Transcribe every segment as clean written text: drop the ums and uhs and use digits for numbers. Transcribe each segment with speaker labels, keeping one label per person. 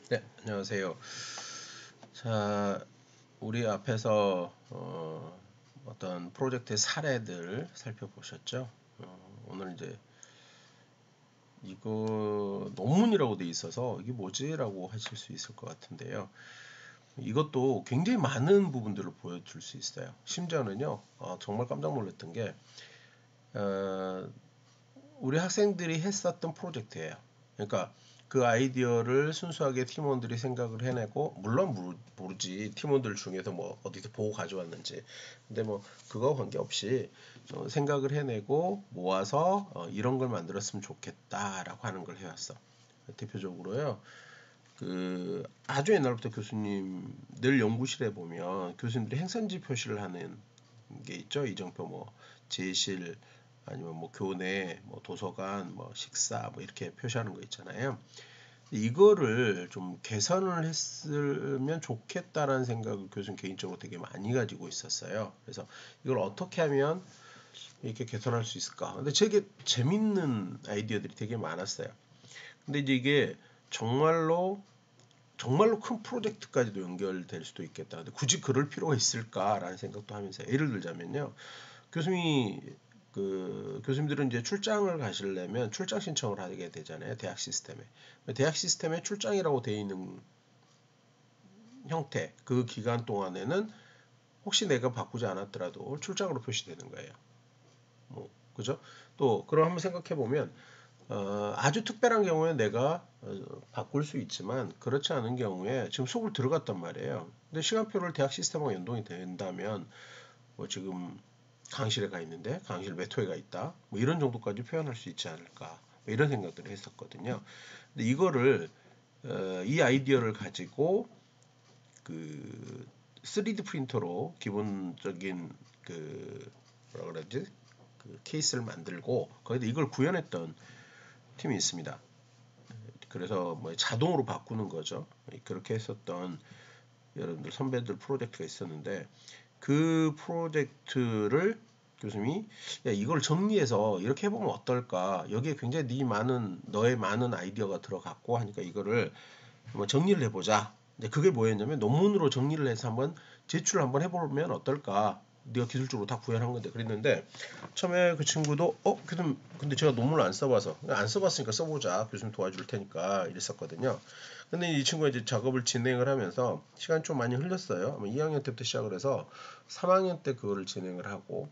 Speaker 1: 네, 안녕하세요. 자, 우리 앞에서 어떤 프로젝트의 사례들 살펴보셨죠? 오늘 이제 이거 논문이라고 돼 있어서 이게 뭐지라고 하실 수 있을 것 같은데요. 이것도 굉장히 많은 부분들을 보여줄 수 있어요. 심지어는요, 정말 깜짝 놀랐던 게 어, 우리 학생들이 했었던 프로젝트예요. 그러니까 그 아이디어를 순수하게 팀원들이 생각을 해내고, 물론 모르지 팀원들 중에서 뭐 어디서 보고 가져왔는지. 근데 뭐 그거 관계없이 생각을 해내고 모아서 이런 걸 만들었으면 좋겠다라고 하는 걸 해왔어. 대표적으로요. 그 아주 옛날부터 교수님 늘 연구실에 보면 교수님들이 행선지 표시를 하는 게 있죠. 이정표 뭐 제실 아니면 뭐 교내 뭐 도서관 뭐 식사 뭐 이렇게 표시하는 거 있잖아요. 이거를 좀 개선을 했으면 좋겠다라는 생각을 교수님 개인적으로 되게 많이 가지고 있었어요. 그래서 이걸 어떻게 하면 이렇게 개선할 수 있을까? 근데 되게 재밌는 아이디어들이 되게 많았어요. 근데 이제 이게 정말로 큰 프로젝트까지도 연결될 수도 있겠다. 근데 굳이 그럴 필요가 있을까라는 생각도 하면서 예를 들자면요. 교수님이 교수님들은 이제 출장을 가시려면 출장 신청을 하게 되잖아요. 대학 시스템에. 대학 시스템에 출장이라고 되어 있는 형태, 그 기간 동안에는 혹시 내가 바꾸지 않았더라도 출장으로 표시되는 거예요. 뭐, 그죠? 또, 그럼 한번 생각해 보면, 아주 특별한 경우에 내가 바꿀 수 있지만, 그렇지 않은 경우에 지금 수업을 들어갔단 말이에요. 근데 시간표를 대학 시스템하고 연동이 된다면, 뭐 지금 강실에 가 있는데 강실 몇 호에 가 있다. 뭐 이런 정도까지 표현할 수 있지 않을까. 뭐 이런 생각들을 했었거든요. 근데 이거를 이 아이디어를 가지고 그 3D 프린터로 기본적인 뭐라 그러지? 그 케이스를 만들고 거기다 이걸 구현했던 팀이 있습니다. 그래서 뭐 자동으로 바꾸는 거죠. 그렇게 했었던 여러분들 선배들 프로젝트가 있었는데 그 프로젝트를 교수님이 야, 이걸 정리해서 이렇게 해보면 어떨까? 여기에 굉장히 너의 많은 아이디어가 들어갔고 하니까 이거를 한번 정리를 해보자. 이제 그게 뭐였냐면 논문으로 정리를 해서 한번 제출을 한번 해보면 어떨까? 네가 기술적으로 다 구현한 건데 그랬는데 처음에 그 친구도 교수님 근데 제가 논문을 안 써봐서 안 써봤으니까 써보자 교수님 도와줄 테니까 이랬었거든요. 근데 이 친구가 이제 작업을 진행을 하면서 시간 좀 많이 흘렸어요. 아마 2학년 때부터 시작을 해서 3학년 때 그거를 진행을 하고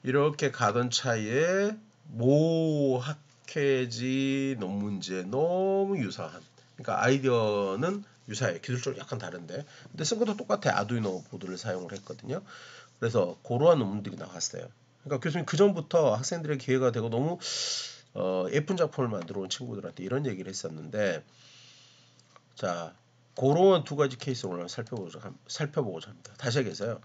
Speaker 1: 이렇게 가던 차에 모 학회지 논문지에 너무 유사한 그러니까 아이디어는 유사해 기술적으로 약간 다른데 근데 쓴 것도 똑같아 아두이노 보드를 사용을 했거든요. 그래서 그러한 논문들이 나왔어요. 그러니까 교수님 그 전부터 학생들의 기회가 되고 너무 예쁜 작품을 만들어 온 친구들한테 이런 얘기를 했었는데 자 그러한 두 가지 케이스를 오늘 살펴보고자 합니다. 다시 얘기해서요.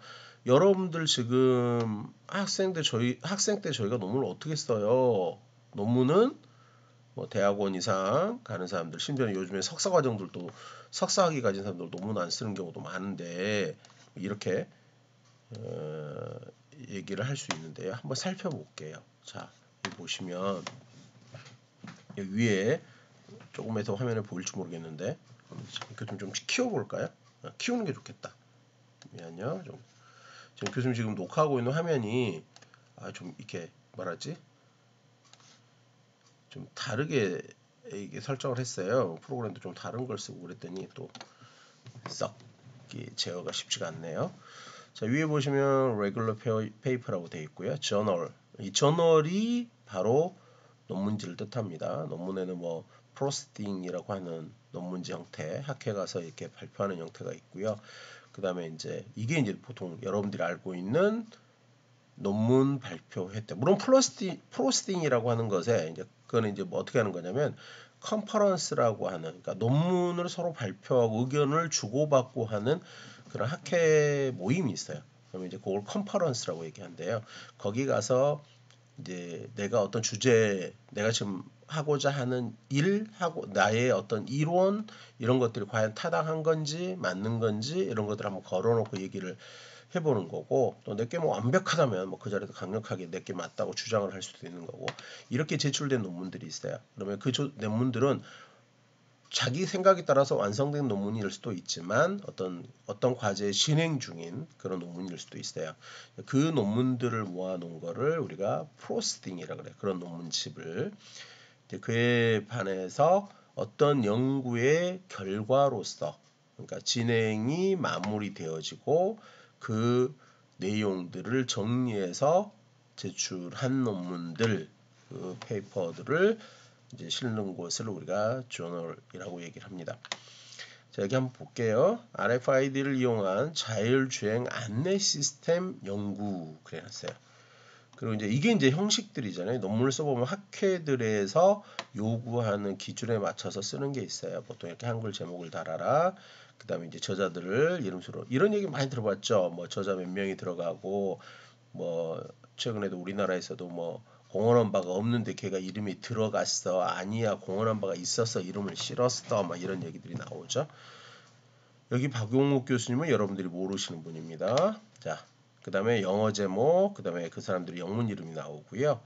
Speaker 1: 여러분들 지금 학생 때 저희가 논문을 어떻게 써요? 논문은 뭐 대학원 이상 가는 사람들, 심지어는 요즘에 석사 과정들도 석사학위 가진 사람들 논문 안 쓰는 경우도 많은데 이렇게 얘기를 할 수 있는데요. 한번 살펴볼게요. 자, 여기 보시면 여기 위에 조금에서 화면에 보일지 모르겠는데 이렇게 좀 키워볼까요? 키우는 게 좋겠다. 잠깐만요. 지금 교수님 지금 녹화하고 있는 화면이 좀 이렇게 말하지? 좀 다르게 이게 설정을 했어요. 프로그램도 좀 다른 걸 쓰고 그랬더니 또 썩 제어가 쉽지가 않네요. 자 위에 보시면 regular paper라고 되어 있고요. journal 이 저널이 바로 논문지를 뜻합니다. 논문에는 뭐 프로스팅이라고 하는 논문지 형태, 학회 가서 이렇게 발표하는 형태가 있고요. 그 다음에 이게 이제 보통 여러분들이 알고 있는 논문 발표회 때 물론 프로스팅이라고 하는 것에 이제 그거는 이제 뭐 어떻게 하는 거냐면 컨퍼런스라고 하는 그러니까 논문을 서로 발표하고 의견을 주고받고 하는 그런 학회 모임이 있어요. 그러면 이제 그걸 컨퍼런스라고 얘기한대요. 거기 가서 이제 내가 어떤 주제 내가 지금 하고자 하는 일하고 나의 어떤 이론 이런 것들이 과연 타당한 건지 맞는 건지 이런 것들 한번 걸어놓고 얘기를 해보는 거고 또 내게 뭐 완벽하다면 뭐 그 자리에서 강력하게 내게 맞다고 주장을 할 수도 있는 거고 이렇게 제출된 논문들이 있어요. 그러면 그 논문들은 자기 생각에 따라서 완성된 논문일 수도 있지만 어떤 과제 진행 중인 그런 논문일 수도 있어요. 그 논문들을 모아놓은 거를 우리가 프로스팅이라 그래. 그런 논문집을 그에 반해서 어떤 연구의 결과로서 그러니까 진행이 마무리되어지고 그 내용들을 정리해서 제출한 논문들, 그 페이퍼들을 이제 실는 것을 우리가 journal이라고 얘기를 합니다. 자, 여기 한번 볼게요. RFID를 이용한 자율주행 안내 시스템 연구 그래놨어요. 그리고 이게 이제 형식들이잖아요. 논문을 써보면 학회들에서 요구하는 기준에 맞춰서 쓰는 게 있어요. 보통 이렇게 한글 제목을 달아라. 그 다음에 이제 저자들을 이름수로 이런 얘기 많이 들어봤죠. 뭐 저자 몇 명이 들어가고 뭐 최근에도 우리나라에서도 뭐 공헌한 바가 없는데 걔가 이름이 들어갔어. 아니야, 공헌한 바가 있어서 이름을 실었어. 막 이런 얘기들이 나오죠. 여기 박용욱 교수님은 여러분들이 모르시는 분입니다. 자, 그 다음에 영어 제목, 그 다음에 그 사람들의 영문 이름이 나오고요.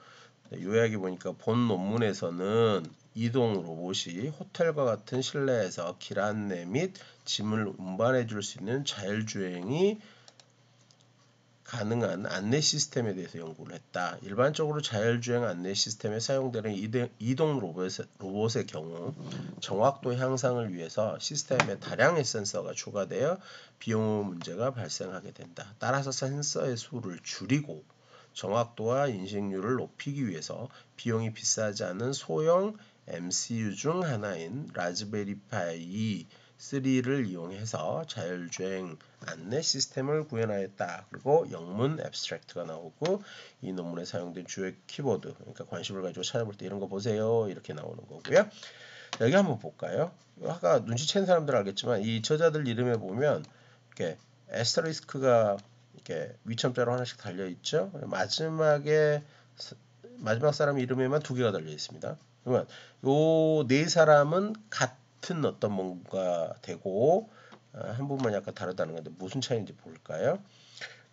Speaker 1: 요약해 보니까 본 논문에서는 이동 로봇이 호텔과 같은 실내에서 길 안내 및 짐을 운반해 줄 수 있는 자율주행이 가능한 안내 시스템에 대해서 연구를 했다. 일반적으로 자율주행 안내 시스템에 사용되는 이동 로봇의 경우 정확도 향상을 위해서 시스템에 다량의 센서가 추가되어 비용 문제가 발생하게 된다. 따라서 센서의 수를 줄이고 정확도와 인식률을 높이기 위해서 비용이 비싸지 않은 소형 MCU 중 하나인 라즈베리 파이 3를 이용해서 자율주행 안내 시스템을 구현하였다. 그리고 영문 앱스트랙트가 나오고 이 논문에 사용된 주요 키워드, 그러니까 관심을 가지고 찾아볼 때 이런 거 보세요. 이렇게 나오는 거고요. 여기 한번 볼까요? 아까 눈치챈 사람들 알겠지만 이 저자들 이름에 보면 이렇게 에스터리스크가 이렇게 위첨자로 하나씩 달려 있죠. 마지막 사람 이름에만 2개가 달려 있습니다. 그러면 요 네 사람은 같은 어떤 뭔가 되고 한 분만 약간 다르다는 건데 무슨 차이인지 볼까요?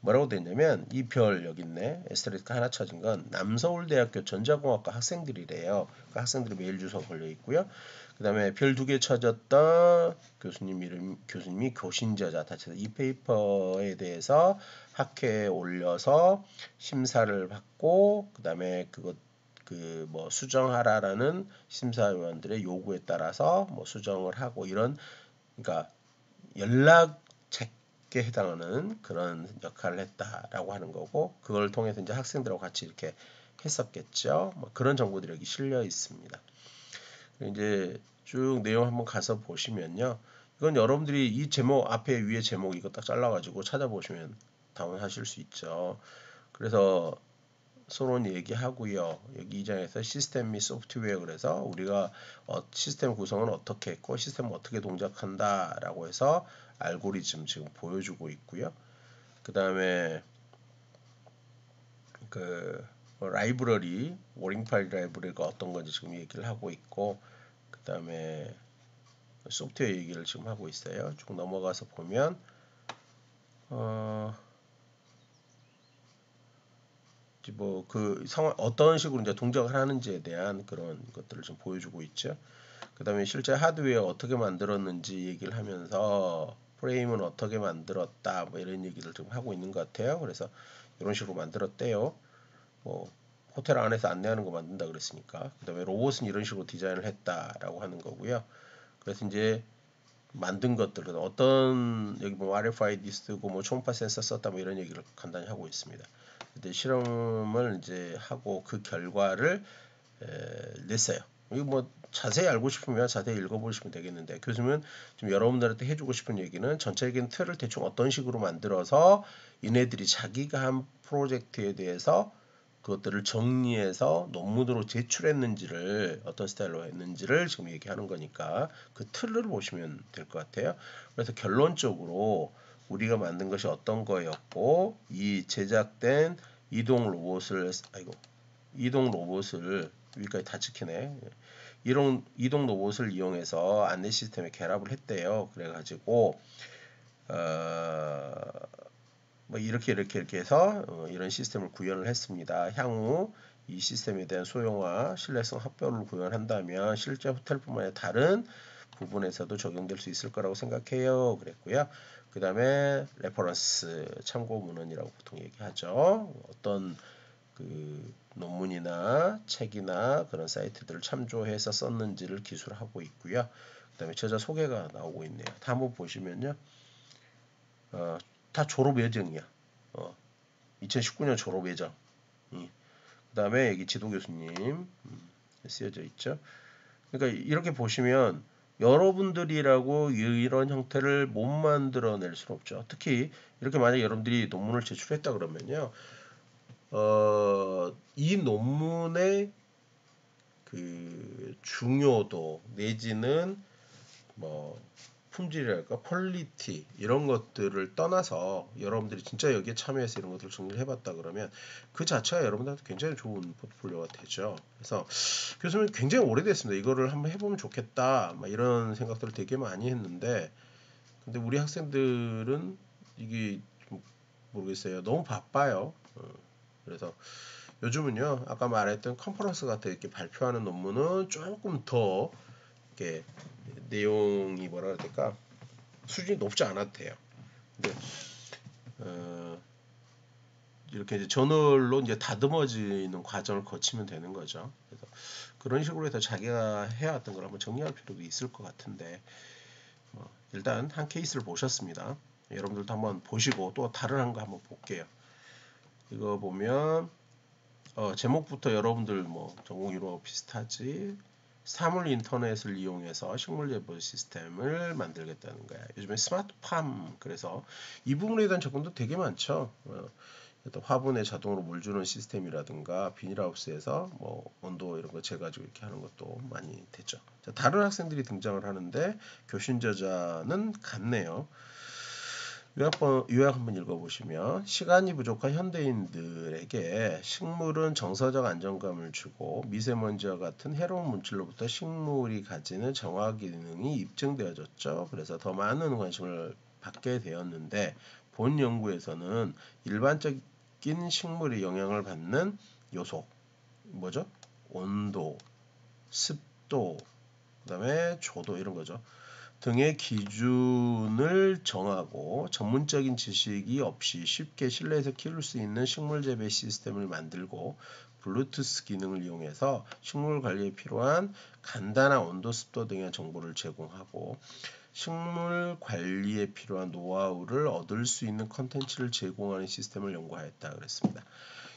Speaker 1: 뭐라고 되냐면 이 별 여기 있네. 에스테리스크 하나 찾은 건 남서울대학교 전자공학과 학생들이래요. 그 학생들이 메일 주소가 걸려 있고요. 그 다음에 별 2개 찾았던 교수님이 교신저자 다 찾아. 이 페이퍼에 대해서 학회에 올려서 심사를 받고 그 다음에 그 뭐 수정하라라는 심사위원들의 요구에 따라서 뭐 수정을 하고 이런 그러니까 연락책에 해당하는 그런 역할을 했다라고 하는 거고 그걸 통해서 이제 학생들하고 같이 이렇게 했었겠죠. 뭐 그런 정보들이 여기 실려 있습니다. 이제 쭉 내용 한번 가서 보시면요. 이건 여러분들이 이 제목 앞에 위에 제목 이거 딱 잘라가지고 찾아보시면 다운하실 수 있죠. 그래서 서론 얘기하고요. 여기 이 장에서 시스템 및 소프트웨어 그래서 우리가 시스템 구성은 어떻게 했고 시스템은 어떻게 동작한다라고 해서 알고리즘 지금 보여주고 있고요. 그 다음에 그 라이브러리 워링 파일 라이브러리가 어떤 건지 지금 얘기를 하고 있고 그 다음에 소프트웨어 얘기를 지금 하고 있어요. 쭉 넘어가서 보면 뭐 그 상황 어떤 식으로 이제 동작을 하는지에 대한 그런 것들을 좀 보여주고 있죠. 그 다음에 실제 하드웨어 어떻게 만들었는지 얘기를 하면서 프레임은 어떻게 만들었다 뭐 이런 얘기를 좀 하고 있는 것 같아요. 그래서 이런 식으로 만들었대요. 뭐 호텔 안에서 안내하는 거 만든다 그랬으니까. 그 다음에 로봇은 이런 식으로 디자인을 했다라고 하는 거고요. 그래서 이제 만든 것들은 어떤 여기 뭐 RFID 쓰고 뭐 초음파 센서 썼다 뭐 이런 얘기를 간단히 하고 있습니다. 근데 실험을 이제 하고 그 결과를 냈어요. 이거 뭐 자세히 알고 싶으면 자세히 읽어보시면 되겠는데 교수님은 좀 여러분들한테 해주고 싶은 얘기는 전체적인 틀을 대충 어떤 식으로 만들어서 얘네들이 자기가 한 프로젝트에 대해서 그것들을 정리해서 논문으로 제출했는지를 어떤 스타일로 했는지를 지금 얘기하는 거니까 그 틀을 보시면 될 것 같아요. 그래서 결론적으로 우리가 만든 것이 어떤 거였고 이 제작된 이동 로봇을 여기까지 다 찍히네. 이동 로봇을 이용해서 안내 시스템에 결합을 했대요. 그래가지고 뭐 이렇게 해서 이런 시스템을 구현을 했습니다. 향후 이 시스템에 대한 소형화, 신뢰성 합병을 구현한다면 실제 호텔뿐만 아니라 다른 부분에서도 적용될 수 있을 거라고 생각해요. 그랬고요. 그 다음에 레퍼런스 참고 문헌이라고 보통 얘기하죠. 어떤 그 논문이나 책이나 그런 사이트들을 참조해서 썼는지를 기술하고 있고요. 그 다음에 저자 소개가 나오고 있네요. 다 한번 보시면요. 다 졸업 예정이야. 2019년 졸업 예정. 그 다음에 여기 지도 교수님 쓰여져 있죠. 그러니까 이렇게 보시면 여러분들이라고 이런 형태를 못 만들어낼 수는 없죠. 특히 이렇게 만약 여러분들이 논문을 제출했다 그러면요, 이 논문의 그 중요도 내지는 뭐 품질이랄까 퀄리티 이런 것들을 떠나서 여러분들이 진짜 여기에 참여해서 이런 것들을 정리를 해봤다 그러면 그 자체가 여러분들한테 굉장히 좋은 포트폴리오가 되죠. 그래서 교수님 굉장히 오래됐습니다. 이거를 한번 해보면 좋겠다 막 이런 생각들을 되게 많이 했는데 근데 우리 학생들은 이게 좀 모르겠어요. 너무 바빠요. 그래서 요즘은요 아까 말했던 컨퍼런스 같은 이렇게 발표하는 논문은 조금 더 이렇게 내용이 뭐라 해야 될까 수준이 높지 않아도 돼요. 근데 이렇게 이제 저널로 이제 다듬어지는 과정을 거치면 되는 거죠. 그래서 그런 식으로 해서 자기가 해왔던 걸 한번 정리할 필요도 있을 것 같은데 일단 한 케이스를 보셨습니다. 여러분들도 한번 보시고 또 다른 거 한번 볼게요. 이거 보면 제목부터 여러분들 뭐 전공 이론하고 비슷하지. 사물 인터넷을 이용해서 식물 재배 시스템을 만들겠다는 거야. 요즘에 스마트팜 그래서 이 부분에 대한 접근도 되게 많죠. 화분에 자동으로 물 주는 시스템이라든가 비닐하우스에서 뭐 온도 이런 거 재가지고 이렇게 하는 것도 많이 되죠. 자, 다른 학생들이 등장을 하는데 교신 저자는 같네요. 요약 한번 읽어보시면 시간이 부족한 현대인들에게 식물은 정서적 안정감을 주고 미세먼지와 같은 해로운 물질로부터 식물이 가지는 정화 기능이 입증되어졌죠. 그래서 더 많은 관심을 받게 되었는데 본 연구에서는 일반적인 식물이 영향을 받는 요소 뭐죠? 온도, 습도, 그 다음에 조도 이런 거죠. 등의 기준을 정하고 전문적인 지식이 없이 쉽게 실내에서 키울 수 있는 식물 재배 시스템을 만들고 블루투스 기능을 이용해서 식물 관리에 필요한 간단한 온도, 습도 등의 정보를 제공하고 식물 관리에 필요한 노하우를 얻을 수 있는 컨텐츠를 제공하는 시스템을 연구하였다 그랬습니다.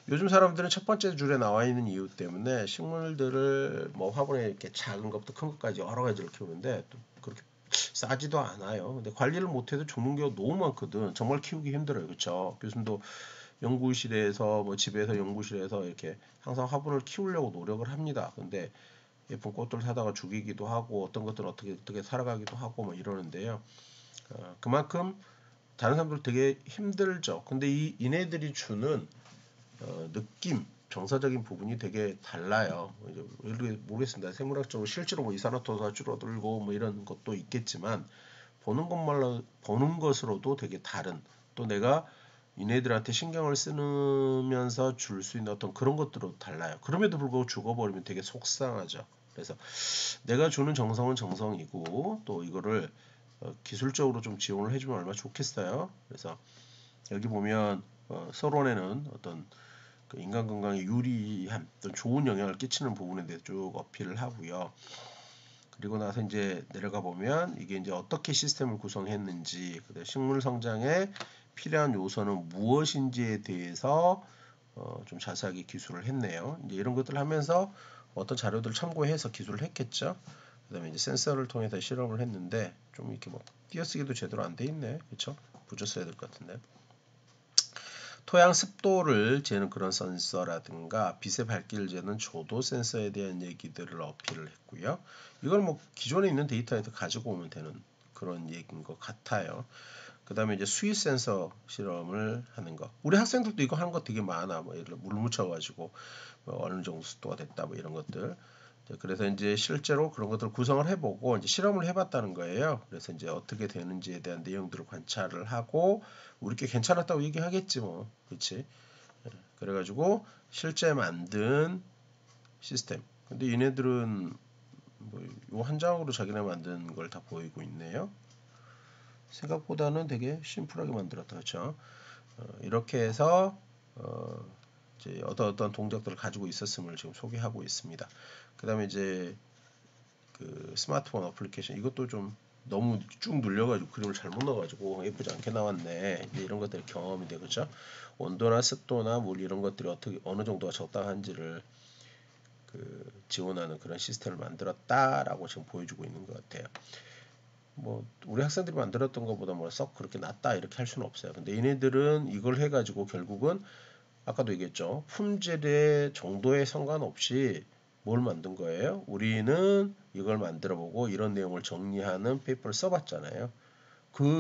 Speaker 1: 요즘 사람들은 첫 번째 줄에 나와 있는 이유 때문에 식물들을 뭐 화분에 이렇게 작은 것부터 큰 것까지 여러 가지를 키우는데 또 그렇게 싸지도 않아요. 근데 관리를 못해도 죽는 경우가 너무 많거든. 정말 키우기 힘들어요. 그렇죠? 교수님도 연구실에서 뭐 집에서 연구실에서 이렇게 항상 화분을 키우려고 노력을 합니다. 근데 예쁜 꽃들 사다가 죽이기도 하고 어떤 것들은 어떻게 살아가기도 하고 뭐 이러는데요. 그만큼 다른 사람들 되게 힘들죠. 근데 이네들이 주는 느낌, 정서적인 부분이 되게 달라요. 모르겠습니다. 생물학적으로 실제로 뭐 이산화탄소가 줄어들고 뭐 이런 것도 있겠지만 보는 것으로도 되게 다른 또 내가 이네들한테 신경을 쓰면서 줄 수 있는 어떤 그런 것들도 달라요. 그럼에도 불구하고 죽어버리면 되게 속상하죠. 그래서 내가 주는 정성은 정성이고 또 이거를 기술적으로 좀 지원을 해주면 얼마나 좋겠어요. 그래서 여기 보면 서론에는 어떤 그 인간 건강에 유리한 어떤 좋은 영향을 끼치는 부분에 대해 쭉 어필을 하고요. 그리고 나서 이제 내려가 보면 이게 이제 어떻게 시스템을 구성했는지, 식물 성장에 필요한 요소는 무엇인지에 대해서 좀 자세하게 기술을 했네요. 이제 이런 것들을 하면서 어떤 자료들을 참고해서 기술을 했겠죠. 그다음에 이제 센서를 통해서 실험을 했는데 좀 이렇게 뭐 띄어쓰기도 제대로 안 돼 있네, 그렇죠? 붙였어야 될 것 같은데. 토양 습도를 재는 그런 센서라든가 빛의 밝기를 재는 조도 센서에 대한 얘기들을 어필을 했고요. 이걸 뭐 기존에 있는 데이터에서 가지고 오면 되는 그런 얘기인 것 같아요. 그 다음에 이제 수위 센서 실험을 하는 거. 우리 학생들도 이거 하는 거 되게 많아. 뭐 예를 들어 물 묻혀가지고 뭐 어느 정도 습도가 됐다 뭐 이런 것들. 그래서 이제 실제로 그런 것들을 구성을 해보고 이제 실험을 해봤다는 거예요. 그래서 이제 어떻게 되는지에 대한 내용들을 관찰을 하고 우리께 괜찮았다고 얘기하겠지 뭐, 그렇지? 그래가지고 실제 만든 시스템. 근데 얘네들은 뭐 한 장으로 자기네 만든 걸 다 보이고 있네요. 생각보다는 되게 심플하게 만들었다, 그렇죠? 이렇게 해서 이제 어떤 동작들을 가지고 있었음을 지금 소개하고 있습니다. 그 다음에 이제 그 스마트폰 어플리케이션 이것도 좀 너무 쭉 눌려가지고 그림을 잘못 넣어가지고 예쁘지 않게 나왔네. 이제 이런 것들이 경험이 되겠죠. 온도나 습도나 물 이런 것들이 어떻게 어느 정도가 적당한지를 그 지원하는 그런 시스템을 만들었다라고 지금 보여주고 있는 것 같아요. 뭐 우리 학생들이 만들었던 것보다 뭐 썩 그렇게 낫다 이렇게 할 수는 없어요. 근데 얘네들은 이걸 해가지고 결국은 아까도 얘기했죠. 품질의 정도에 상관없이 뭘 만든 거예요? 우리는 이걸 만들어보고 이런 내용을 정리하는 페이퍼를 써봤잖아요.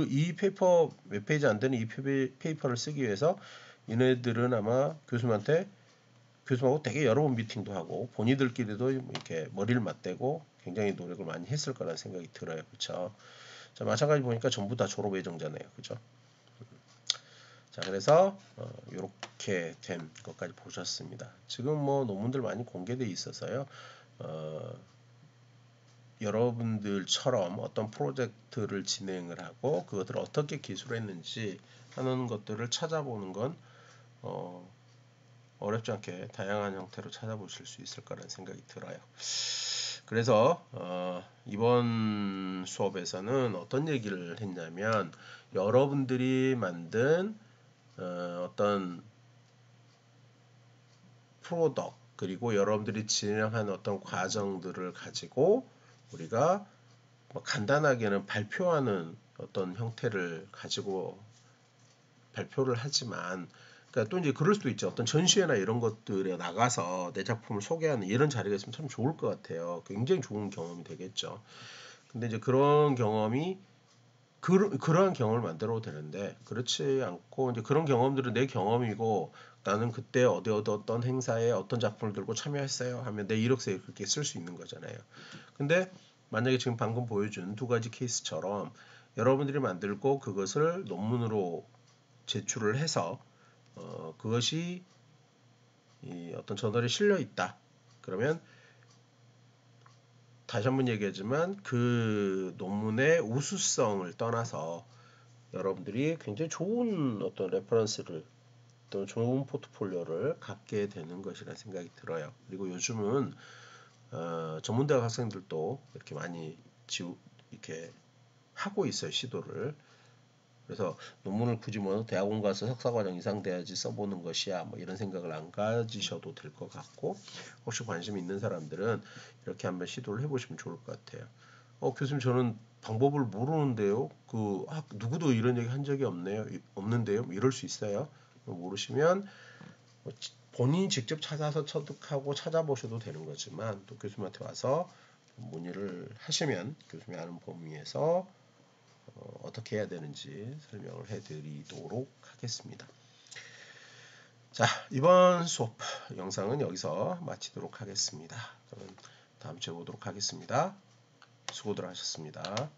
Speaker 1: 이 페이퍼 몇 페이지 안 되는 이 페이퍼를 쓰기 위해서 얘네들은 아마 교수하고 되게 여러 번 미팅도 하고 본인들끼리도 이렇게 머리를 맞대고 굉장히 노력을 많이 했을 거라는 생각이 들어요. 그렇죠? 자, 마찬가지 보니까 전부 다 졸업 예정자네요. 그죠? 자, 그래서 이렇게 된 것까지 보셨습니다. 지금 뭐 논문들 많이 공개되어 있어서요. 여러분들처럼 어떤 프로젝트를 진행을 하고 그것들을 어떻게 기술했는지 하는 것들을 찾아보는 건 어렵지 않게 다양한 형태로 찾아보실 수 있을 거라는 생각이 들어요. 그래서 이번 수업에서는 어떤 얘기를 했냐면 여러분들이 만든 어떤 프로덕트 그리고 여러분들이 진행한 어떤 과정들을 가지고 우리가 뭐 간단하게는 발표하는 어떤 형태를 가지고 발표를 하지만 그러니까 또 이제 그럴 수도 있죠. 어떤 전시회나 이런 것들에 나가서 내 작품을 소개하는 이런 자리가 있으면 참 좋을 것 같아요. 굉장히 좋은 경험이 되겠죠. 근데 이제 그런 경험이 그러한 경험을 만들어도 되는데 그렇지 않고 이제 그런 경험들은 내 경험이고 나는 그때 어떤 행사에 어떤 작품을 들고 참여했어요 하면 내 이력서에 그렇게 쓸 수 있는 거잖아요. 근데 만약에 지금 방금 보여준 두 가지 케이스처럼 여러분들이 만들고 그것을 논문으로 제출을 해서 그것이 이 어떤 저널에 실려 있다. 그러면 다시 한번 얘기하지만 그 논문의 우수성을 떠나서 여러분들이 굉장히 좋은 어떤 레퍼런스를 또 좋은 포트폴리오를 갖게 되는 것이라는 생각이 들어요. 그리고 요즘은 전문대학 학생들도 이렇게 많이 이렇게 하고 있어요. 시도를. 그래서 논문을 굳이 뭐 대학원 가서 석사과정 이상 돼야지 써보는 것이야 뭐 이런 생각을 안 가지셔도 될 것 같고 혹시 관심 있는 사람들은 이렇게 한번 시도를 해보시면 좋을 것 같아요. 교수님 저는 방법을 모르는데요. 누구도 이런 얘기 한 적이 없는데요. 뭐 이럴 수 있어요. 모르시면 본인이 직접 찾아서 터득하고 찾아보셔도 되는 거지만 또 교수님한테 와서 문의를 하시면 교수님이 아는 범위에서 어떻게 해야 되는지 설명을 해드리도록 하겠습니다. 자, 이번 수업 영상은 여기서 마치도록 하겠습니다. 그럼 다음 주에 보도록 하겠습니다. 수고들 하셨습니다.